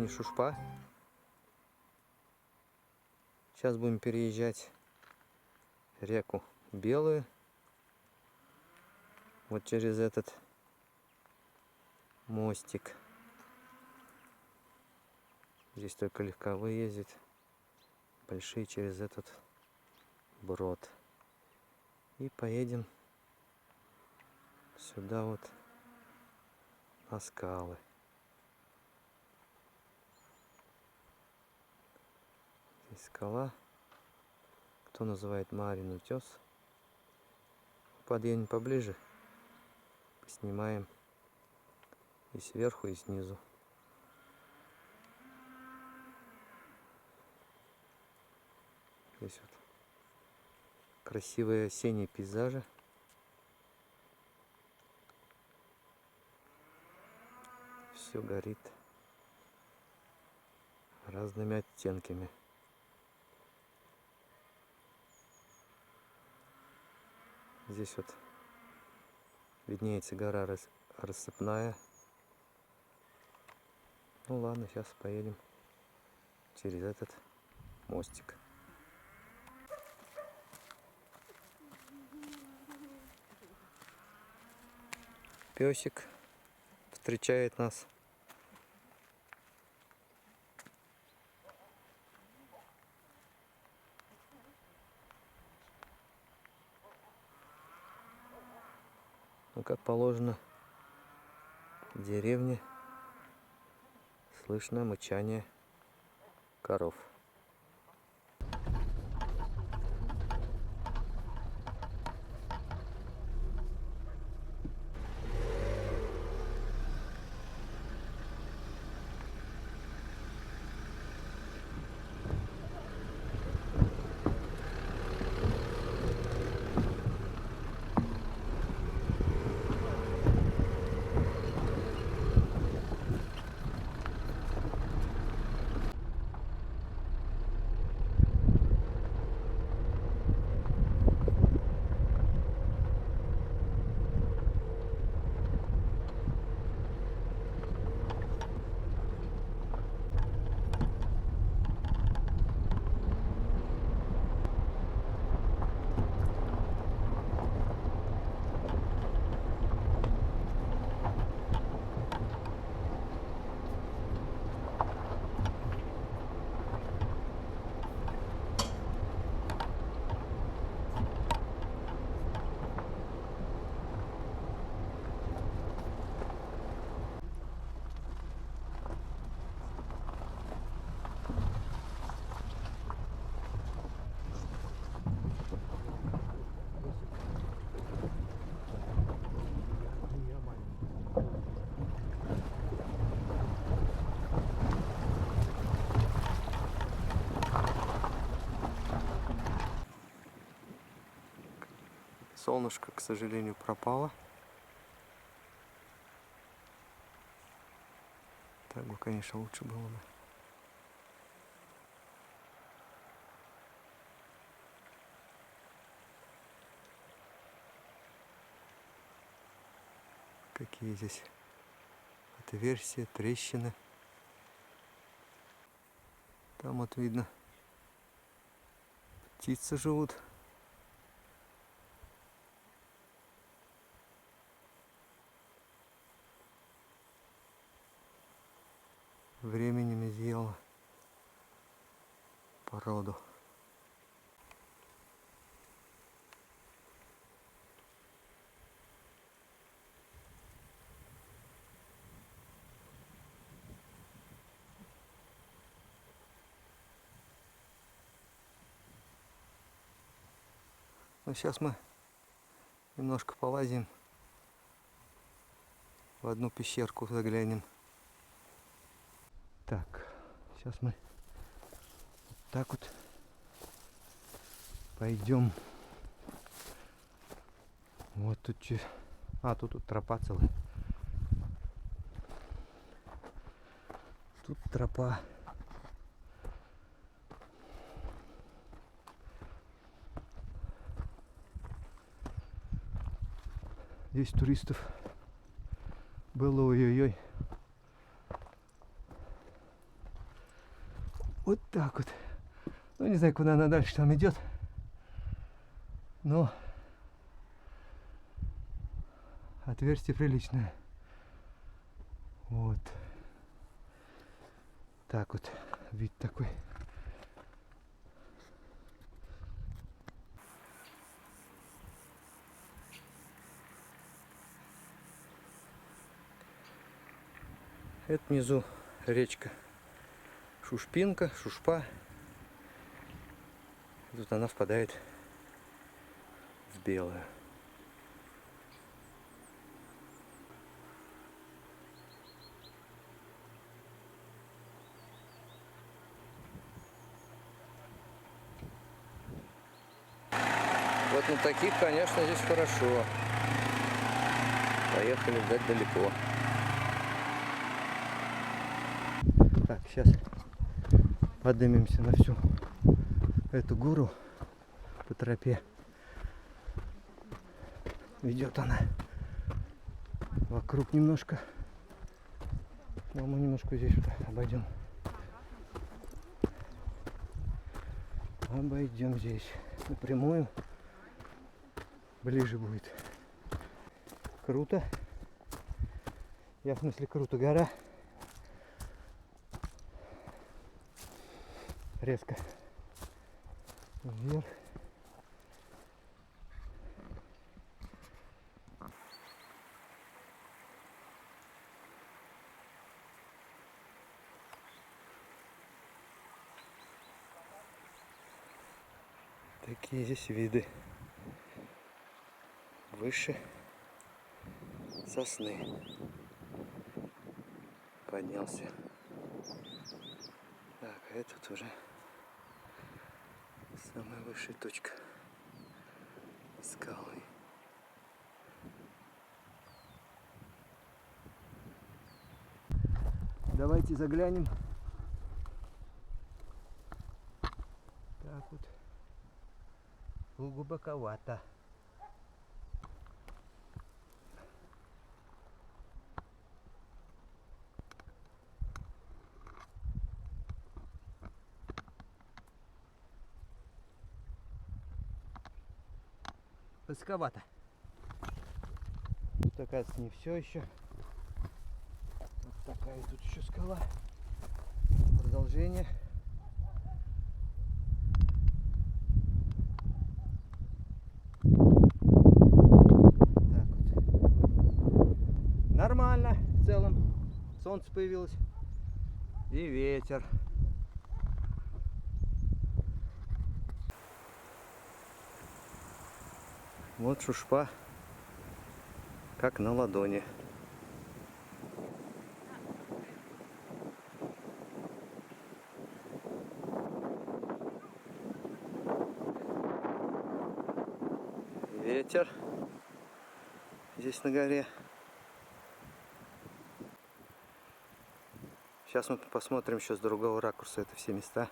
деревни Шушпа. Сейчас будем переезжать реку Белую. Вот через этот мостик. Здесь только легковые ездят. Большие через этот брод. И поедем сюда вот на скалы. Здесь скала. Кто называет Марин утес. Подъедем поближе. Поснимаем и сверху, и снизу. Здесь вот красивые осенние пейзажи. Все горит разными оттенками. Здесь вот виднеется гора Рассыпная. Ну ладно, сейчас поедем через этот мостик. Песик встречает нас. Ну, как положено, в деревне слышно мычание коров. Солнышко, к сожалению, пропало. Так бы, конечно, лучше было бы. Какие здесь отверстия, трещины. Там вот видно, птицы живут. Временем изъела породу. Ну, сейчас мы немножко полазим, в одну пещерку заглянем. Так, сейчас мы вот так вот пойдем. Вот тут тут тропа целая. Тут тропа. Здесь туристов было ой-ой-ой. Вот так вот. Ну, не знаю, куда она дальше там идет. Но отверстие приличное. Вот. Так вот. Вид такой. Это внизу речка Шушпинка, Шушпа. Тут она впадает в Белую. Вот на таких, конечно, здесь хорошо. Поехали ждать далеко. Так, сейчас поднимемся на всю эту гору по тропе. Идет она вокруг немножко. Но мы немножко здесь вот обойдем. Обойдем здесь напрямую. Ближе будет. Круто. Я в смысле круто. Гора. Резко вверх. Такие здесь виды. Выше сосны. Поднялся. Так, а этот уже самая высшая точка скалы. Давайте заглянем. Так вот. Глубоковато. Высоковато. Тут, оказывается, не все еще. Вот такая тут еще скала. Продолжение. Так вот. Нормально в целом. Солнце появилось. И ветер. Вот Шушпа, как на ладони. Ветер здесь на горе. Сейчас мы посмотрим еще с другого ракурса это все места.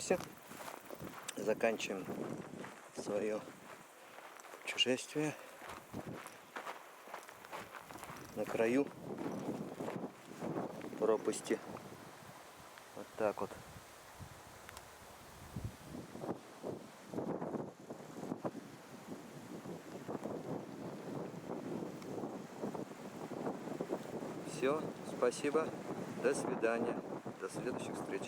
прощаемся. Заканчиваем свое путешествие на краю пропасти. Вот так вот. Все, спасибо, до свидания, до следующих встреч.